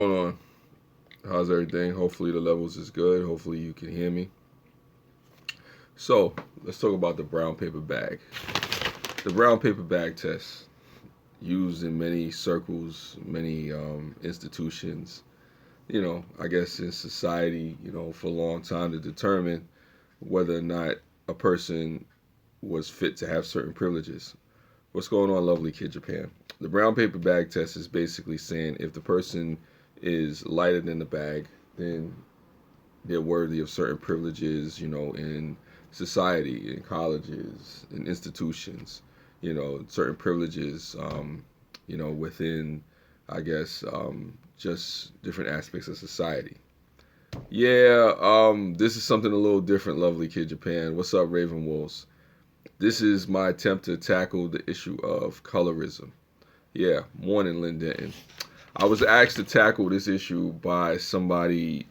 Going on? How's everything? Hopefully the levels is good. Hopefully you can hear me. So let's talk about the brown paper bag. The brown paper bag test, used in many circles, many institutions. I guess in society, for a long time to determine whether or not a person was fit to have certain privileges. What's going on, lovely kid Japan? The brown paper bag test is basically saying if the person is lighter than the bag, then they're worthy of certain privileges, in society, in colleges, in institutions, certain privileges, within, I guess, just different aspects of society. Yeah, this is something a little different, lovely kid Japan. What's up, Raven Wolves? This is my attempt to tackle the issue of colorism. Yeah, morning, Lynn Denton. I was asked to tackle this issue by somebody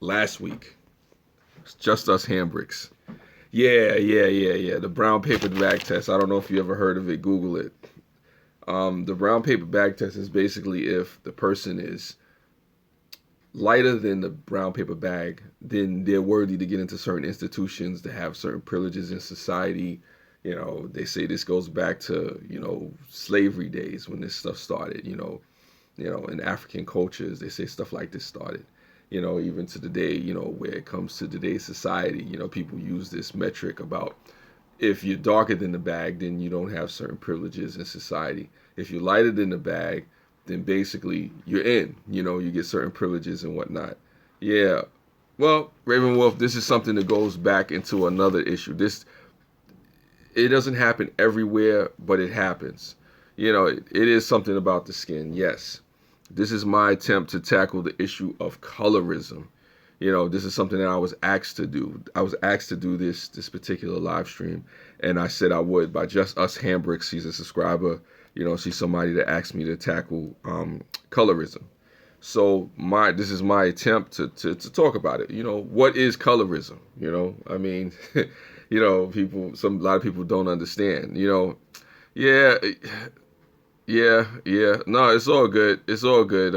last week. It's just us handbricks. Yeah. The brown paper bag test. I don't know if you ever heard of it. Google it. The brown paper bag test is basically if the person is lighter than the brown paper bag, then they're worthy to get into certain institutions to have certain privileges in society. They say this goes back to slavery days when this stuff started. In African cultures, they say stuff like this started. Even to today, where it comes to today's society, people use this metric about if you're darker than the bag, then you don't have certain privileges in society. If you're lighter than the bag, then basically you're in. You get certain privileges and whatnot. Yeah. Well, Raven Wolf, this is something that goes back into another issue. It doesn't happen everywhere, but it happens. It is something about the skin. Yes. This is my attempt to tackle the issue of colorism. This is something that I was asked to do. I was asked to do this particular live stream, and I said I would. By just us handbricks, she's a subscriber. She's somebody that asked me to tackle colorism. So this is my attempt to talk about it. What is colorism? I mean, a lot of people don't understand. Yeah, yeah. No, it's all good. It's all good.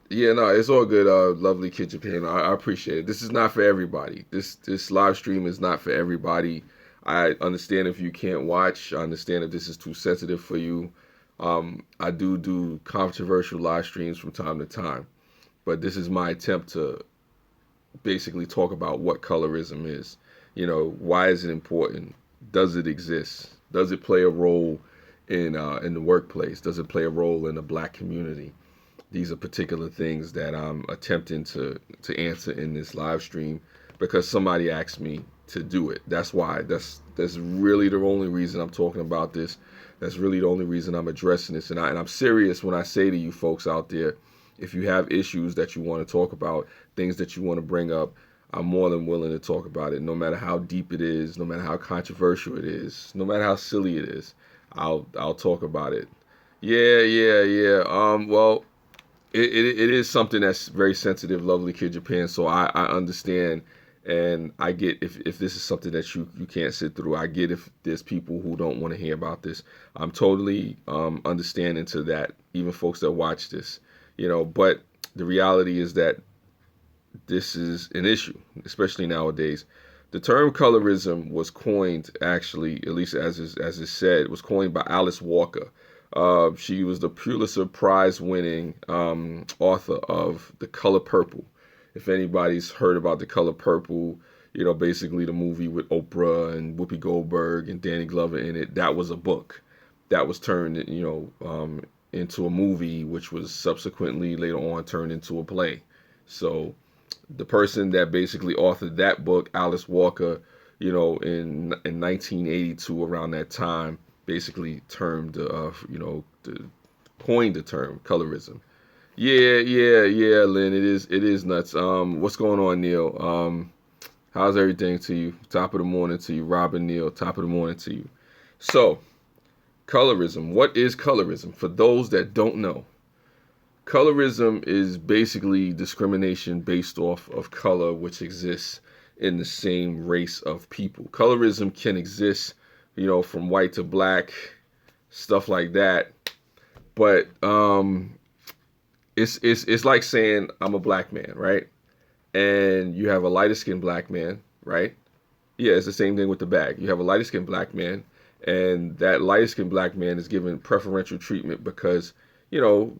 Yeah, no, it's all good. Lovely kid Japan. I appreciate it. This is not for everybody. This live stream is not for everybody. I understand if you can't watch. I understand if this is too sensitive for you. I do controversial live streams from time to time, but this is my attempt to basically talk about what colorism is. Why is it important? Does it exist? Does it play a role in the workplace? Does it play a role in the black community? These are particular things that I'm attempting to answer in this live stream because somebody asked me to do it. That's why. That's really the only reason I'm talking about this. That's really the only reason I'm addressing this. And I'm serious when I say to you folks out there, if you have issues that you want to talk about, things that you want to bring up, I'm more than willing to talk about it, no matter how deep it is, no matter how controversial it is, no matter how silly it is. I'll talk about it. Yeah. Well, it is something that's very sensitive, lovely kid Japan. So I understand and I get if this is something that you can't sit through. I get if there's people who don't want to hear about this. I'm totally understanding to that, even folks that watch this, but the reality is that this is an issue, especially nowadays. The term colorism was coined, actually, at least as it said, was coined by Alice Walker. She was the Pulitzer Prize winning author of The Color Purple. If anybody's heard about The Color Purple, basically the movie with Oprah and Whoopi Goldberg and Danny Glover in it, that was a book that was turned, into a movie, which was subsequently later on turned into a play. So the person that basically authored that book, Alice Walker, in 1982, around that time, basically termed, the coined the term colorism. Yeah, Lynn, it is nuts. What's going on, Neil? How's everything to you? Top of the morning to you, Robin Neil. Top of the morning to you. So, colorism. What is colorism? For those that don't know, colorism is basically discrimination based off of color, which exists in the same race of people. Colorism can exist, from white to black, stuff like that. But it's like saying I'm a black man, right? And you have a lighter skinned black man, right? Yeah, it's the same thing with the bag. You have a lighter skinned black man, and that lighter skinned black man is given preferential treatment because, you know,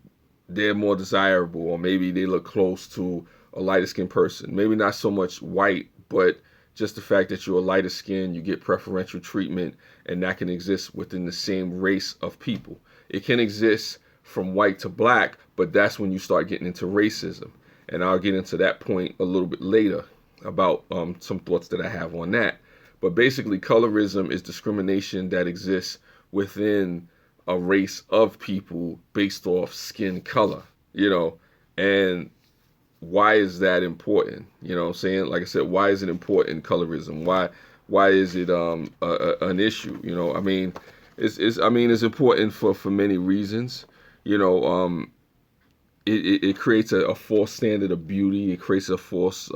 they're more desirable, or maybe they look close to a lighter skinned person. Maybe not so much white, but just the fact that you're a lighter skin, you get preferential treatment, and that can exist within the same race of people. It can exist from white to black, but that's when you start getting into racism. And I'll get into that point a little bit later about some thoughts that I have on that. But basically, colorism is discrimination that exists within a race of people based off skin color, you know. And why is that important? You know what I'm saying? Like I said, why is it important, colorism? Why is it an issue? You know, I mean, it's important for many reasons. You know, it creates a false standard of beauty. It creates a false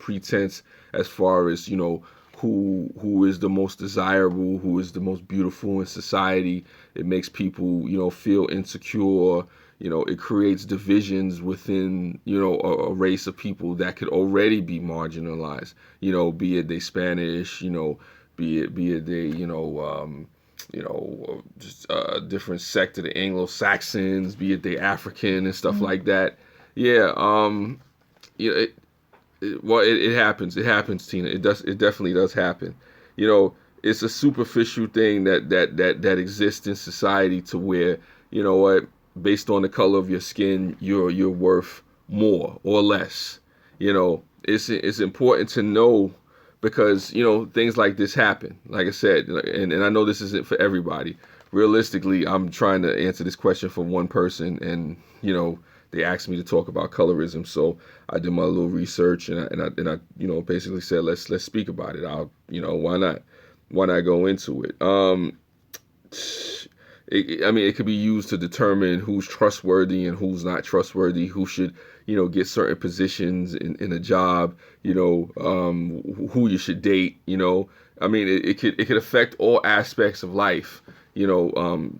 pretense as far as, you know, who is the most desirable, who is the most beautiful in society. It makes people, you know, feel insecure. You know, it creates divisions within, you know, a race of people that could already be marginalized. You know, be it they Spanish, you know, be it they, just a different sect of the Anglo-Saxons, be it they African and stuff like that. Yeah, you know, it happens. It happens, Tina. It does. It definitely does happen. You know, it's a superficial thing that exists in society to where, you know what, based on the color of your skin, you're worth more or less. You know, it's important to know because, you know, things like this happen. Like I said, and I know this isn't for everybody. Realistically, I'm trying to answer this question for one person, and, you know, they asked me to talk about colorism, so I did my little research, and I you know, basically said let's speak about it. I'll, you know, why not go into it? I mean, it could be used to determine who's trustworthy and who's not trustworthy, who should, you know, get certain positions in a job, you know, who you should date, you know. I mean, it could affect all aspects of life, you know,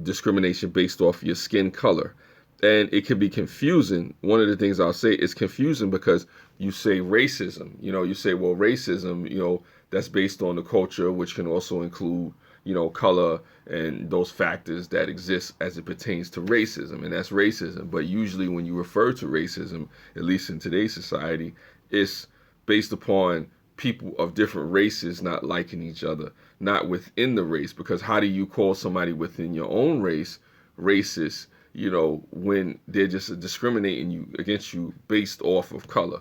discrimination based off your skin color. And it can be confusing. One of the things I'll say is confusing because you say racism, you know, you say, well, racism, you know, that's based on the culture, which can also include, you know, color and those factors that exist as it pertains to racism, and that's racism. But usually when you refer to racism, at least in today's society, it's based upon people of different races not liking each other, not within the race. Because how do you call somebody within your own race racist, you know, when they're just discriminating you against you based off of color?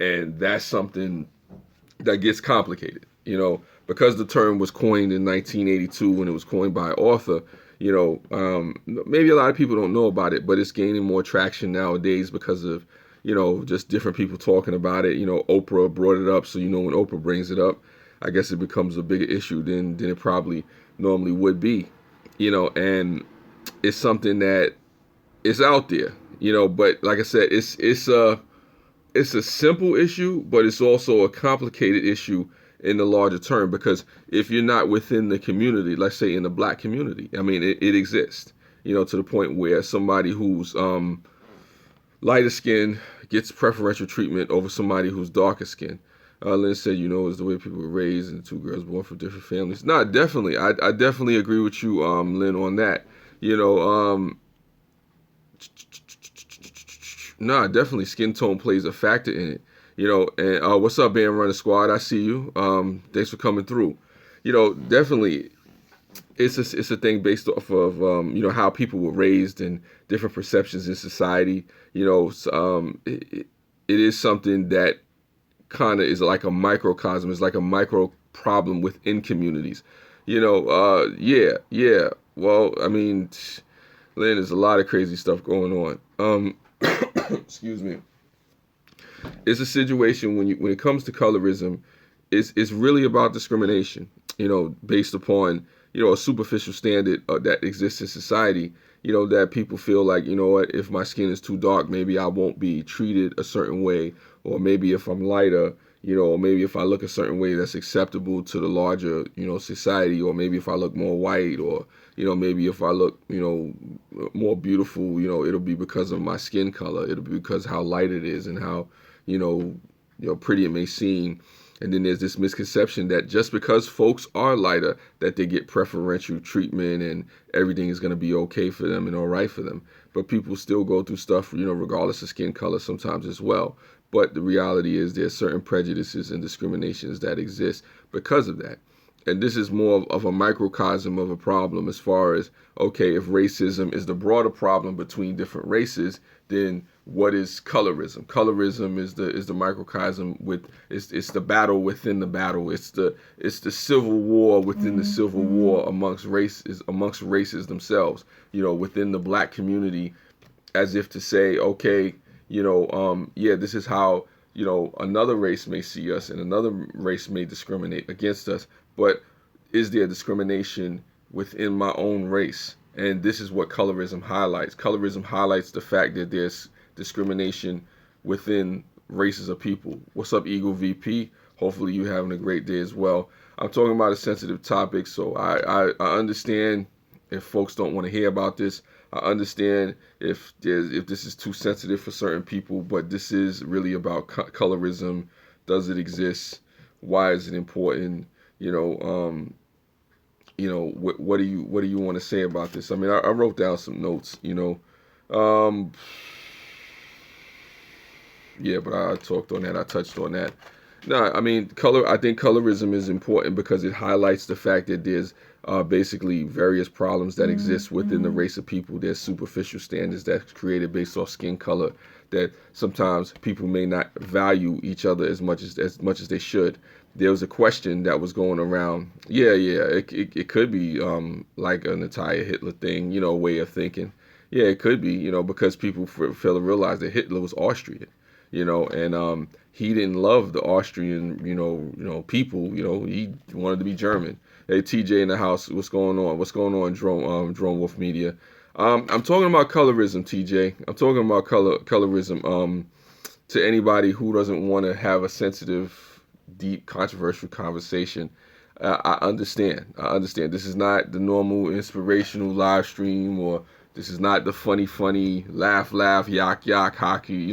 And that's something that gets complicated, you know, because the term was coined in 1982 when it was coined by an author. You know, maybe a lot of people don't know about it, but it's gaining more traction nowadays because of, you know, just different people talking about it. You know, Oprah brought it up, so, you know, when Oprah brings it up, I guess it becomes a bigger issue than it probably normally would be, you know. And it's something that is out there, you know. But like I said, it's a simple issue, but it's also a complicated issue in the larger term, because if you're not within the community, let's say in the black community, I mean, it exists, you know, to the point where somebody who's lighter skin gets preferential treatment over somebody who's darker skin. Lynn said, you know, it's the way people were raised and two girls born from different families. No, definitely. I definitely agree with you, Lynn, on that. You know, nah, definitely skin tone plays a factor in it. You know, and what's up, Band Runner Squad? I see you. Thanks for coming through. You know, definitely, it's a thing based off of you know, how people were raised and different perceptions in society. You know, it is something that kind of is like a microcosm. It's like a micro problem within communities. You know, yeah. Well, I mean, Lynn, there's a lot of crazy stuff going on. Excuse me. It's a situation when it comes to colorism, it's really about discrimination, you know, based upon, you know, a superficial standard that exists in society, you know, that people feel like, you know what, if my skin is too dark, maybe I won't be treated a certain way, or maybe if I'm lighter, or maybe if I look a certain way that's acceptable to the larger, society, or maybe if I look more white, or, maybe if I look, more beautiful, it'll be because of my skin color. It'll be because how light it is and how, pretty it may seem. And then there's this misconception that just because folks are lighter, that they get preferential treatment and everything is going to be okay for them and all right for them. But people still go through stuff, regardless of skin color sometimes as well. But the reality is there's certain prejudices and discriminations that exist because of that. And this is more of a microcosm of a problem as far as, okay, if racism is the broader problem between different races, then what is colorism? Colorism is the microcosm it's the battle within the battle. It's the civil war within the civil war amongst races themselves, within the black community, as if to say, okay, this is how, another race may see us and another race may discriminate against us. But is there discrimination within my own race? And this is what colorism highlights. Colorism highlights the fact that there's discrimination within races of people. What's up, Eagle VP? Hopefully you're having a great day as well. I'm talking about a sensitive topic, so I understand if folks don't want to hear about this. I understand if this is too sensitive for certain people, but this is really about colorism. Does it exist? Why is it important? What do you want to say about this? I mean, I wrote down some notes, but I talked on that. I touched on that. No, I mean, I think colorism is important because it highlights the fact that there's basically various problems that exist within the race of people. There's superficial standards that's created based off skin color that sometimes people may not value each other as much as they should. There was a question that was going around. It could be like an entire Hitler thing, way of thinking. Yeah, it could be, because people fail to realize that Hitler was Austrian, and he didn't love the Austrian, people. He wanted to be German. Hey, TJ in the house, what's going on? What's going on, Drone Wolf Media? I'm talking about colorism, TJ. I'm talking about colorism. To anybody who doesn't want to have a sensitive, deep, controversial conversation, I understand. This is not the normal inspirational live stream, or this is not the funny, laugh, yak, hockey.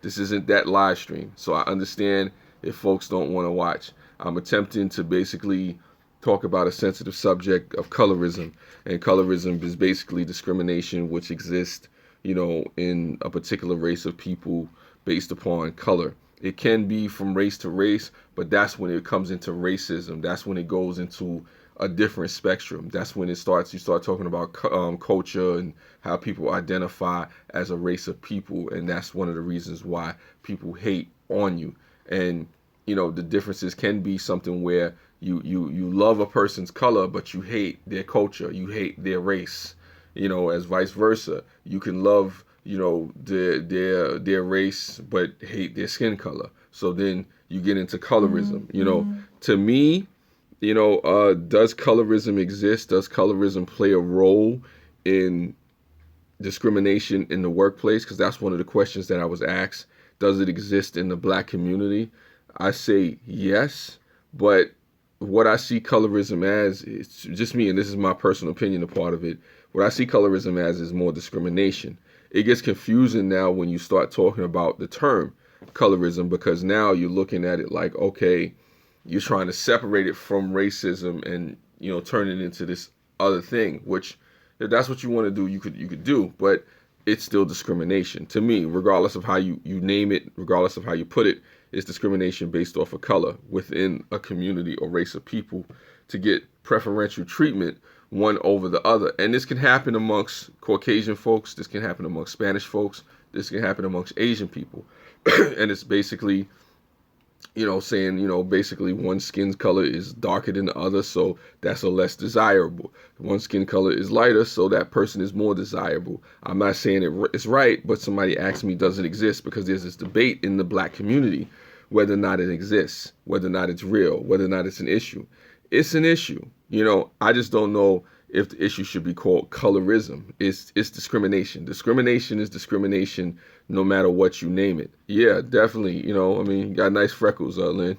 This isn't that live stream. So I understand if folks don't want to watch. I'm attempting to basically talk about a sensitive subject of colorism, and colorism is basically discrimination which exists, in a particular race of people based upon color. It can be from race to race, but that's when it comes into racism. That's when it goes into a different spectrum. That's when you start talking about culture and how people identify as a race of people, and that's one of the reasons why people hate on you. And the differences can be something where you love a person's color, but you hate their culture, you hate their race. As vice versa, you can love their race but hate their skin color. So then you get into colorism. To me, does colorism exist? Does colorism play a role in discrimination in the workplace? Because that's one of the questions that I was asked. Does it exist in the black community? I say yes, but what I see colorism as, it's just me, and this is my personal opinion, a part of it. What I see colorism as is more discrimination. It gets confusing now when you start talking about the term colorism, because now you're looking at it like, okay, you're trying to separate it from racism and, turn it into this other thing, which if that's what you want to do, you could do, but it's still discrimination. To me, regardless of how you name it, regardless of how you put it, it's discrimination based off of color within a community or race of people to get preferential treatment one over the other. And this can happen amongst Caucasian folks. This can happen amongst Spanish folks. This can happen amongst Asian people. And it's basically, saying, basically one skin color is darker than the other, so that's a less desirable. One skin color is lighter, so that person is more desirable. I'm not saying it's right, but somebody asked me, does it exist? Because there's this debate in the black community whether or not it exists, whether or not it's real, whether or not it's an issue. It's an issue. I just don't know if the issue should be called colorism. It's discrimination. Discrimination is discrimination no matter what you name it. Yeah, definitely. I mean, you got nice freckles, Lynn.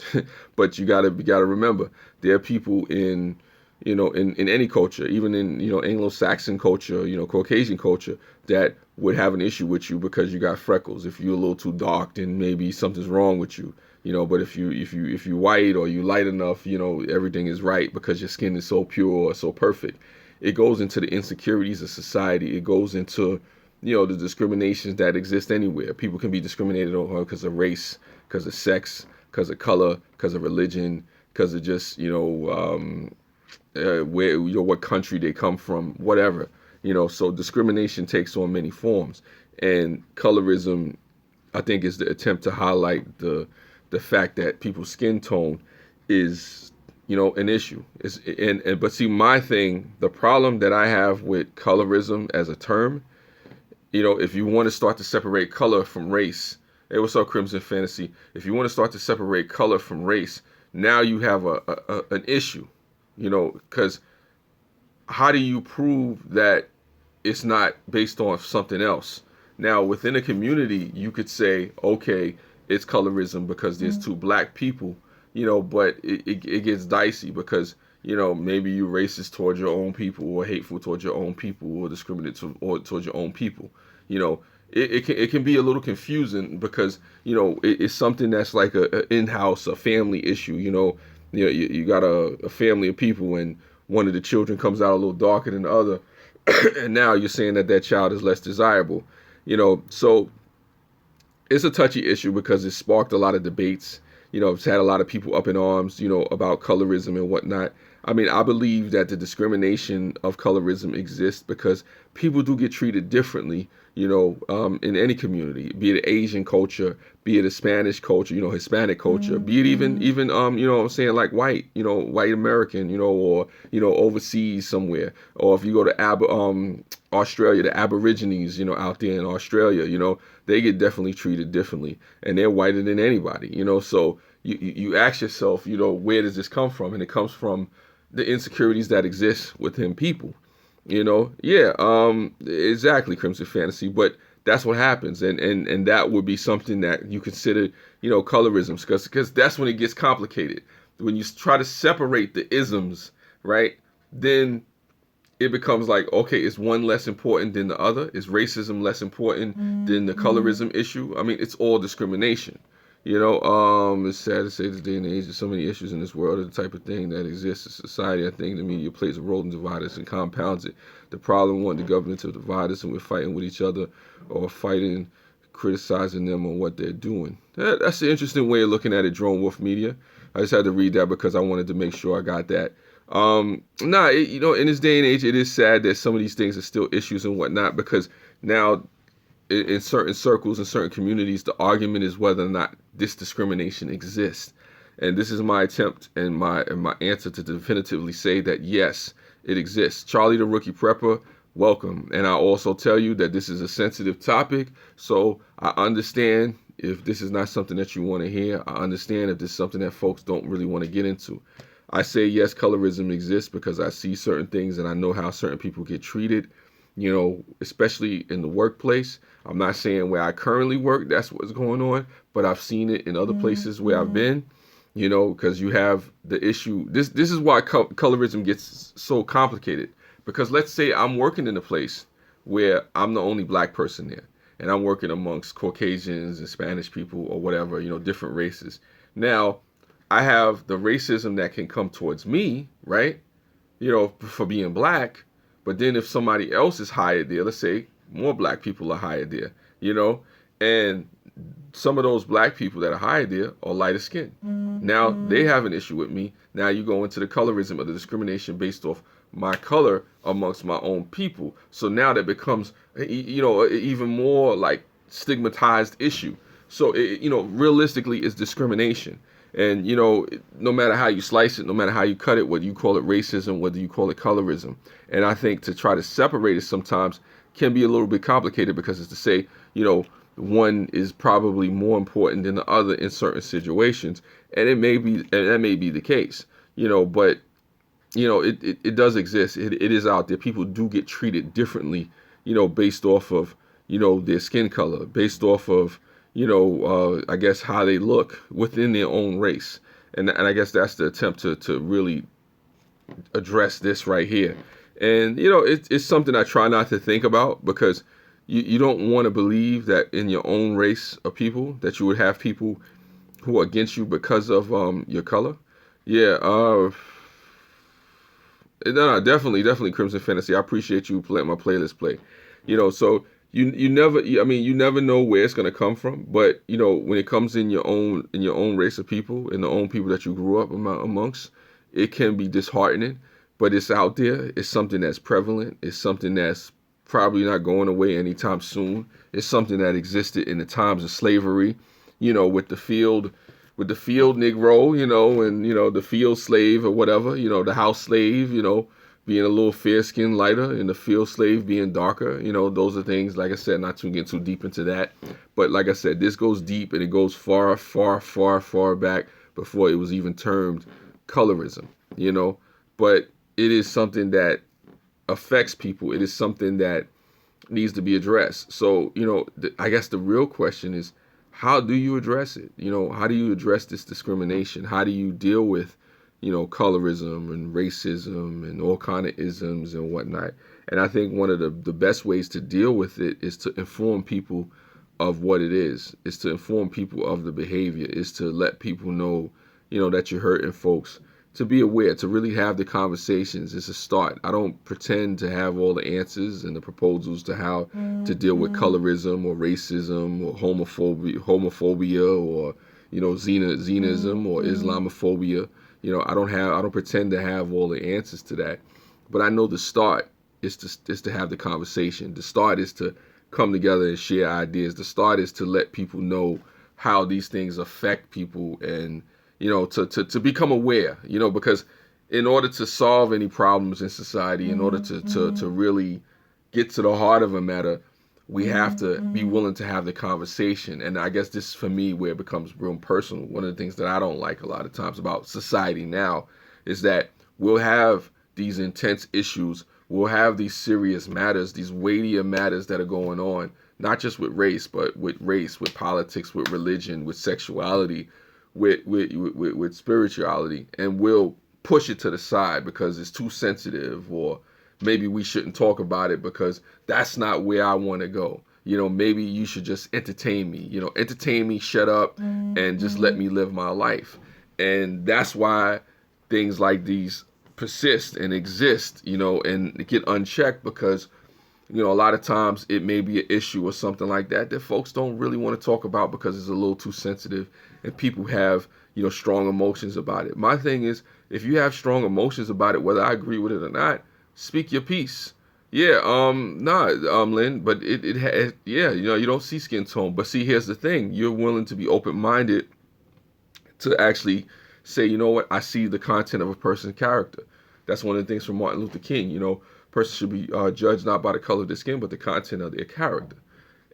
But you gotta remember, there are people in in any culture, even in Anglo-Saxon culture, Caucasian culture, that would have an issue with you because you got freckles. If you're a little too dark, then maybe something's wrong with you. But if you white or you light enough, everything is right because your skin is so pure or so perfect. It goes into the insecurities of society. It goes into the discriminations that exist anywhere. People can be discriminated on because of race, because of sex, because of color, because of religion, because of just where what country they come from, whatever. So discrimination takes on many forms, and colorism, I think, is the attempt to highlight the fact that people's skin tone is an issue. But see, the problem that I have with colorism as a term, if you want to start to separate color from race, hey, what's up, Crimson Fantasy? If you want to start to separate color from race, now you have an issue, because how do you prove that it's not based on something else? Now, within a community, you could say, okay, it's colorism because there's two black people, but it gets dicey because, maybe you're racist towards your own people or hateful towards your own people or discriminatory towards your own people. It can be a little confusing because, it's something that's like a in-house, a family issue. You got a family of people and one of the children comes out a little darker than the other. And now you're saying that child is less desirable. So it's a touchy issue because it sparked a lot of debates. It's had a lot of people up in arms, about colorism and whatnot. I mean, I believe that the discrimination of colorism exists because people do get treated differently, in any community, be it Asian culture, be it a Spanish culture, Hispanic culture, be it even, I'm saying, like white, white American, or, overseas somewhere. Or if you go to Australia, the Aborigines, out there in Australia, they get definitely treated differently, and they're whiter than anybody, so you ask yourself, where does this come from? And it comes from the insecurities that exist within people. Exactly, Crimson Fantasy, but that's what happens, and that would be something that you consider, colorism, because that's when it gets complicated. When you try to separate the isms, right, then it becomes like, okay, is one less important than the other? Is racism less important than the colorism issue? I mean, it's all discrimination. It's sad to say this day and age there's so many issues in this world of the type of thing that exists in society. I think the media plays a role in dividing us and compounds it. The problem wasn't the government to divide us and we're fighting with each other or fighting, criticizing them on what they're doing. That's an interesting way of looking at it, Drone Wolf Media. I just had to read that because I wanted to make sure I got that. In this day and age, it is sad that some of these things are still issues and whatnot, because now in certain circles, in certain communities, the argument is whether or not this discrimination exists. And this is my attempt and my answer to definitively say that yes, it exists. Charlie the Rookie Prepper, welcome. And I also tell you that this is a sensitive topic, so I understand if this is not something that you want to hear. I understand if this is something that folks don't really want to get into. I say yes, colorism exists because I see certain things and I know how certain people get treated, especially in the workplace. I'm not saying where I currently work, that's what's going on, but I've seen it in other places where I've been, because you have the issue. This is why colorism gets so complicated, because let's say I'm working in a place where I'm the only black person there, and I'm working amongst Caucasians and Spanish people or whatever, different races. Now, I have the racism that can come towards me, right? For being black. But then if somebody else is hired there, let's say more black people are hired there, and some of those black people that are hired there are lighter skinned. Now they have an issue with me. Now you go into the colorism of the discrimination based off my color amongst my own people. So now that becomes, even more like stigmatized issue. So, realistically, it's discrimination. And, no matter how you slice it, no matter how you cut it, whether you call it racism, whether you call it colorism. And I think to try to separate it sometimes can be a little bit complicated, because it's to say, one is probably more important than the other in certain situations. And that may be the case, but it does exist. It is out there. People do get treated differently, based off of, their skin color, based off of, I guess how they look within their own race. And I guess that's the attempt to really address this right here. And, it's something I try not to think about, because you don't want to believe that in your own race of people that you would have people who are against you because of your color. Yeah, no, definitely Crimson Fantasy. I appreciate you letting my playlist play. So you never, I mean, you never know where it's gonna come from. But when it comes in your own race of people, in the own people that you grew up amongst, it can be disheartening. But it's out there. It's something that's prevalent. It's something that's probably not going away anytime soon. It's something that existed in the times of slavery. With the field Negro, and the field slave or whatever, the house slave, being a little fair skinned lighter, and the field slave being darker. Those are things, like I said, not to get too deep into that. But like I said, this goes deep, and it goes far, far, far, far back before it was even termed colorism, But it is something that affects people. It is something that needs to be addressed. So, I guess the real question is, how do you address it? How do you address this discrimination? How do you deal with, colorism and racism and all kind of isms and whatnot? And I think one of the best ways to deal with it is to inform people of what it is to inform people of the behavior, is to let people know, that you're hurting folks, to be aware, to really have the conversations. It's a start. I don't pretend to have all the answers and the proposals to how to deal with colorism or racism or homophobia or, xenism or Islamophobia. I don't pretend to have all the answers to that. But I know the start is to have the conversation. The start is to come together and share ideas. The start is to let people know how these things affect people, and to become aware, because in order to solve any problems in society, in order to really get to the heart of a matter, we have to be willing to have the conversation. And I guess this is, for me, where it becomes real personal. One of the things that I don't like a lot of times about society now is that we'll have these intense issues, we'll have these serious matters, these weightier matters that are going on, not just with race, but with politics, with religion, with sexuality, with spirituality, and we'll push it to the side because it's too sensitive, or maybe we shouldn't talk about it because that's not where I want to go. Maybe you should just entertain me, shut up, and just let me live my life. And that's why things like these persist and exist, and get unchecked, because a lot of times it may be an issue or something like that folks don't really want to talk about because it's a little too sensitive, and people have, strong emotions about it. My thing is, if you have strong emotions about it, whether I agree with it or not, speak your piece. Yeah, Lynn, but it has, yeah, you don't see skin tone. But see, here's the thing. You're willing to be open-minded to actually say, you know what, I see the content of a person's character. That's one of the things from Martin Luther King, person should be judged not by the color of their skin, but the content of their character.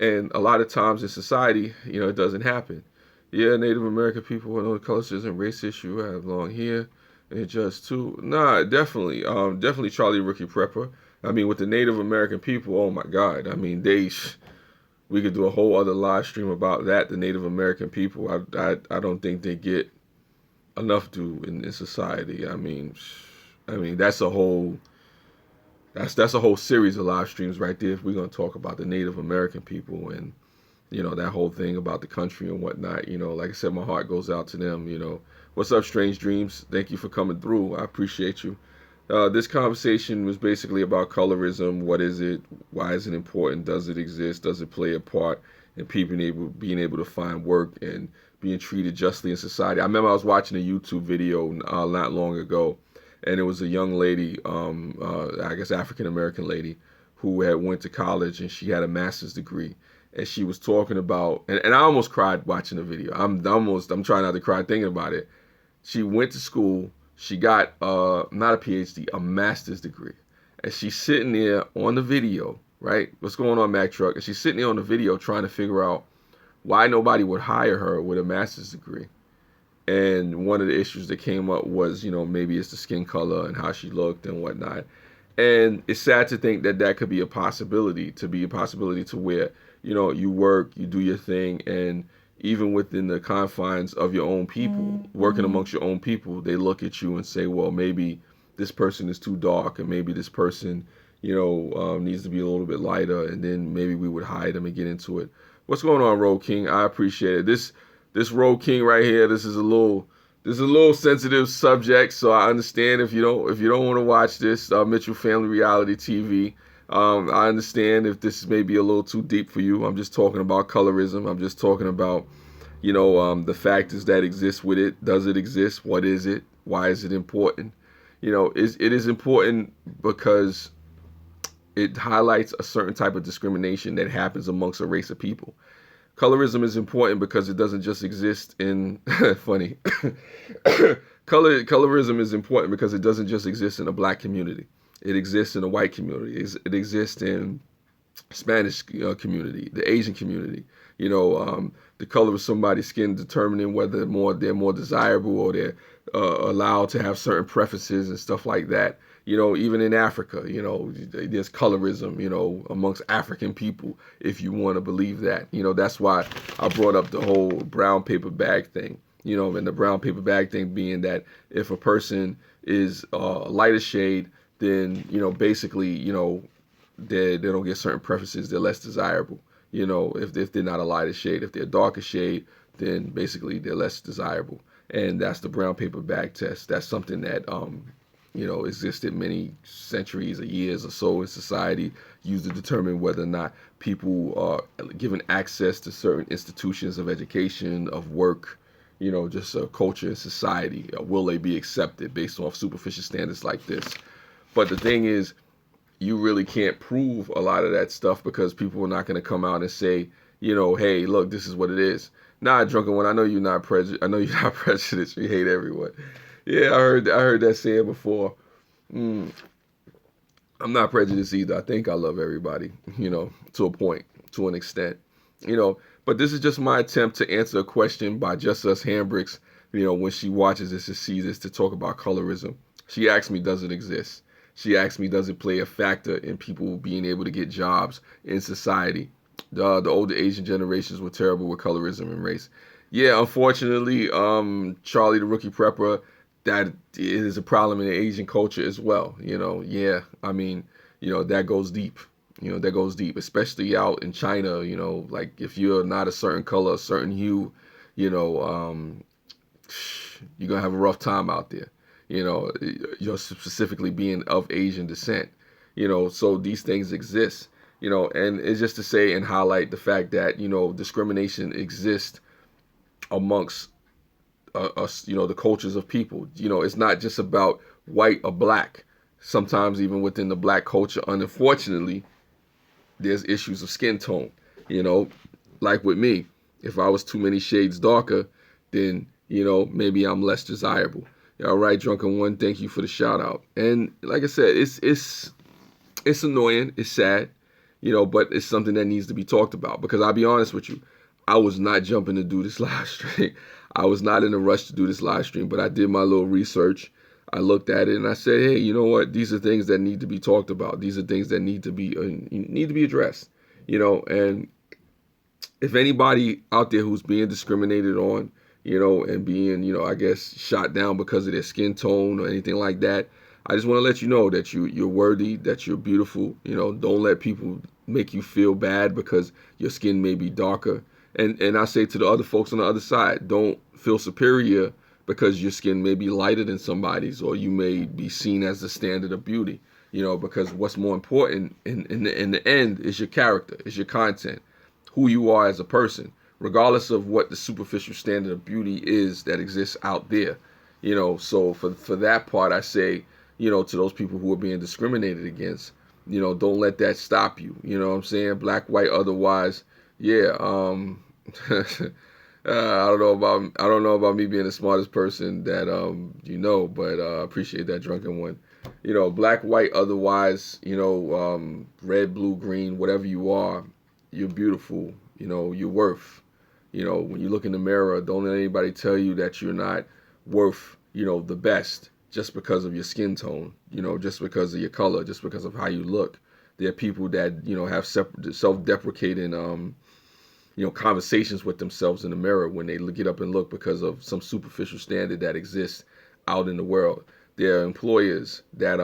And a lot of times in society, it doesn't happen. Yeah, Native American people, I know the color isn't a race issue. I have long hair, and it just too. Nah, definitely Charlie Rookie Prepper. I mean, with the Native American people, oh my God. I mean, we could do a whole other live stream about that. The Native American people, I don't think they get enough due in society. I mean, that's a whole series of live streams right there if we're going to talk about the Native American people and that whole thing about the country and whatnot. Like I said, my heart goes out to them. What's up, Strange Dreams? Thank you for coming through. I appreciate you. This conversation was basically about colorism. What is it? Why is it important? Does it exist? Does it play a part in people being able to find work and being treated justly in society? I remember I was watching a YouTube video not long ago, and it was a young lady, I guess African American lady, who had went to college, and she had a master's degree. And she was talking about, and I almost cried watching the video. I'm trying not to cry thinking about it. She went to school. She got not a PhD, a master's degree. And she's sitting there on the video, right? What's going on, Mac Truck? And she's sitting there on the video trying to figure out why nobody would hire her with a master's degree. And one of the issues that came up was, maybe it's the skin color and how she looked and whatnot. And it's sad to think that that could be a possibility, to where, you work, you do your thing, and even within the confines of your own people, working amongst your own people, they look at you and say, well, maybe this person is too dark, and maybe this person, needs to be a little bit lighter, and then maybe we would hide them and get into it. What's going on, Road King? I appreciate it. This Road King right here, this is a little sensitive subject, so I understand if you don't want to watch this Mitchell Family Reality TV. I understand if this may be a little too deep for you. I'm just talking about colorism. I'm just talking about the factors that exist with it. Does it exist? What is it? Why is it important? It is important because it highlights a certain type of discrimination that happens amongst a race of people. Colorism is important because it doesn't just exist in funny. Colorism is important because it doesn't just exist in the black community. It exists in the white community. It exists in Spanish community, the Asian community. The color of somebody's skin determining whether they're more desirable, or they're allowed to have certain preferences and stuff like that. Even in Africa, there's colorism, amongst African people, if you want to believe that. That's why I brought up the whole brown paper bag thing, and the brown paper bag thing being that if a person is lighter shade, then, basically, they don't get certain preferences, they're less desirable. If they're not a lighter shade. If they're a darker shade, then basically they're less desirable. And that's the brown paper bag test. That's something that, existed many centuries or years or so in society, used to determine whether or not people are given access to certain institutions of education, of work, just culture and society. Will they be accepted based off superficial standards like this? But the thing is, you really can't prove a lot of that stuff because people are not going to come out and say, hey, look, this is what it is. Nah, Drunken One, I know you're not prejudiced. I know you're not prejudiced. You hate everyone. Yeah, I heard that saying before. I'm not prejudiced either. I think I love everybody, to a point, to an extent, But this is just my attempt to answer a question by Just Us Handbricks, when she watches this and sees this, to talk about colorism. She asked me, does it exist? She asked me, does it play a factor in people being able to get jobs in society? The older Asian generations were terrible with colorism and race. Yeah, unfortunately, Charlie the Rookie Prepper, that is a problem in the Asian culture as well. Yeah, I mean, that goes deep. That goes deep, especially out in China. Like if you're not a certain color, a certain hue, you're gonna have a rough time out there. You're specifically being of Asian descent. So these things exist. And it's just to say and highlight the fact that discrimination exists amongst us, the cultures of people. It's not just about white or black. Sometimes even within the black culture, unfortunately, there's issues of skin tone. Like with me, if I was too many shades darker, then maybe I'm less desirable. All right, Drunken One, thank you for the shout out. And like I said, it's annoying, it's sad, but it's something that needs to be talked about. Because I'll be honest with you, I was not jumping to do this live stream. I was not in a rush to do this live stream, but I did my little research. I looked at it and I said, hey, you know what? These are things that need to be talked about. These are things that need to be addressed. And if anybody out there who's being discriminated on, and being, I guess, shot down because of their skin tone or anything like that, I just want to let you know that you're worthy, that you're beautiful. Don't let people make you feel bad because your skin may be darker. And I say to the other folks on the other side, don't feel superior because your skin may be lighter than somebody's, or you may be seen as the standard of beauty. Because what's more important in the end is your character, is your content, who you are as a person, regardless of what the superficial standard of beauty is that exists out there. So for that part, I say, to those people who are being discriminated against, don't let that stop you. You know what I'm saying? Black, white, otherwise. Yeah. I don't know about me being the smartest person that but I appreciate that, Drunken One. Black, white, otherwise, red, blue, green, whatever you are, you're beautiful. You're worth. You know, when you look in the mirror, don't let anybody tell you that you're not worth, you know, the best just because of your skin tone, you know, just because of your color, just because of how you look. There are people that, you know, have self-deprecating, you know, conversations with themselves in the mirror when they get up and look because of some superficial standard that exists out in the world. There are employers that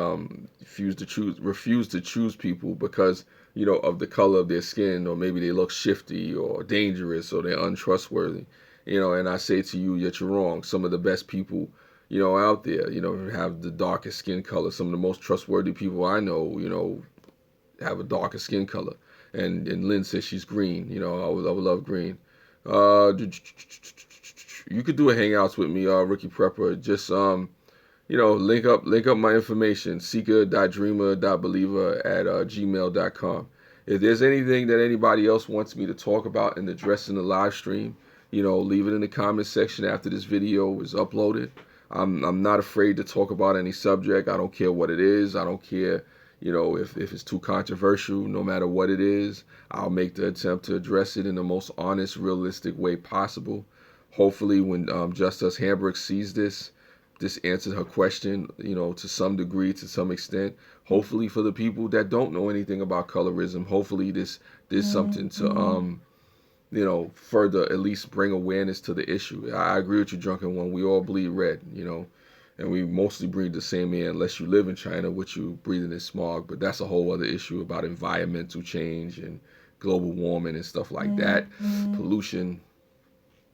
refuse to choose people because, you know, of the color of their skin, or maybe they look shifty or dangerous or they're untrustworthy. You know, and I say to you that you're wrong. Some of the best people, you know, out there, you know, have the darkest skin color. Some of the most trustworthy people I know, you know, have a darker skin color. And Lynn says she's green. You know, I would love green. You could do a hangouts with me, Ricky Prepper. Just you know, link up my information, seeker.dreamer.believer at gmail.com. If there's anything that anybody else wants me to talk about and address in the live stream, you know, leave it in the comment section after this video is uploaded. I'm not afraid to talk about any subject. I don't care what it is. I don't care, you know, if it's too controversial. No matter what it is, I'll make the attempt to address it in the most honest, realistic way possible. Hopefully, when Justice Hamburg sees this answered her question, you know, to some degree, to some extent. Hopefully, for the people that don't know anything about colorism, hopefully this there's something to you know, further at least bring awareness to the issue. I agree with you, Drunken One. We all bleed red, you know, and we mostly breathe the same air unless you live in China, which you breathing in smog. But that's a whole other issue about environmental change and global warming and stuff like that. Pollution,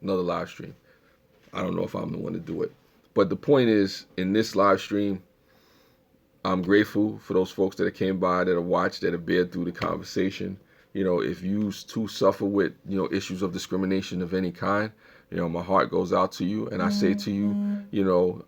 another live stream. I don't know if I'm the one to do it. But the point is, in this live stream, I'm grateful for those folks that came by, that have watched, that have bared through the conversation. You know, if you too suffer with, you know, issues of discrimination of any kind, you know, my heart goes out to you. And I say to you, you know,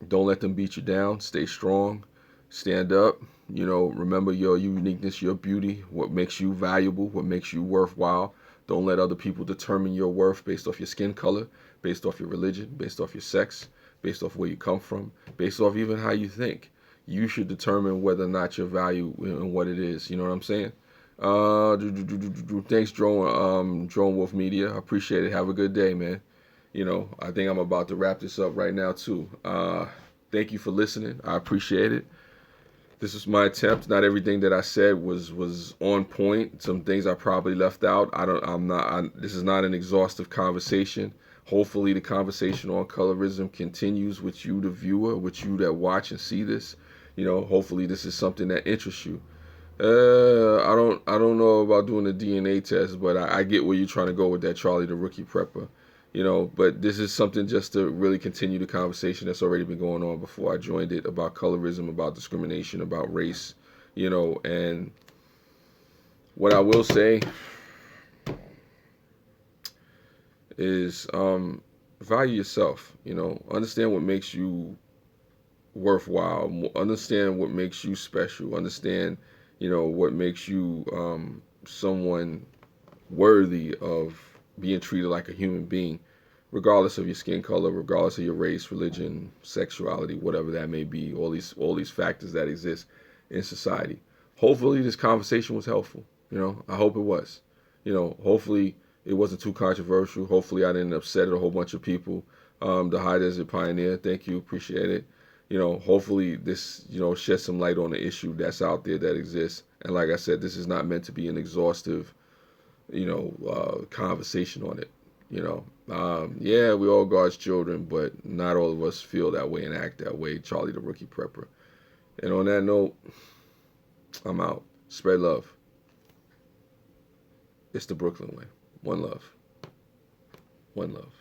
don't let them beat you down. Stay strong. Stand up. You know, remember your uniqueness, your beauty, what makes you valuable, what makes you worthwhile. Don't let other people determine your worth based off your skin color, based off your religion, based off your sex, based off where you come from, based off even how you think. You should determine whether or not your value and what it is. You know what I'm saying? Thanks, Drone Wolf Media. I appreciate it. Have a good day, man. You know, I think I'm about to wrap this up right now too. Thank you for listening. I appreciate it. This was my attempt. Not everything that I said was on point. Some things I probably left out. This is not an exhaustive conversation. Hopefully the conversation on colorism continues with you, the viewer, with you that watch and see this. You know, hopefully this is something that interests you. I don't know about doing a DNA test, but I get where you're trying to go with that, Charlie, the rookie prepper. You know, but this is something just to really continue the conversation that's already been going on before I joined it, about colorism, about discrimination, about race, you know. And what I will say is value yourself, you know, understand what makes you worthwhile, understand what makes you special, understand, you know, what makes you someone worthy of being treated like a human being, regardless of your skin color, regardless of your race, religion, sexuality, whatever that may be, all these factors that exist in society. Hopefully this conversation was helpful. You know, I hope it was. You know, hopefully it wasn't too controversial. Hopefully I didn't upset a whole bunch of people. The High Desert Pioneer, thank you, appreciate it. You know, hopefully this, you know, sheds some light on the issue that's out there that exists. And like I said, this is not meant to be an exhaustive, you know, conversation on it. You know, yeah, we all God's children, but not all of us feel that way and act that way. Charlie, the rookie prepper. And on that note, I'm out. Spread love. It's the Brooklyn way. One love. One love.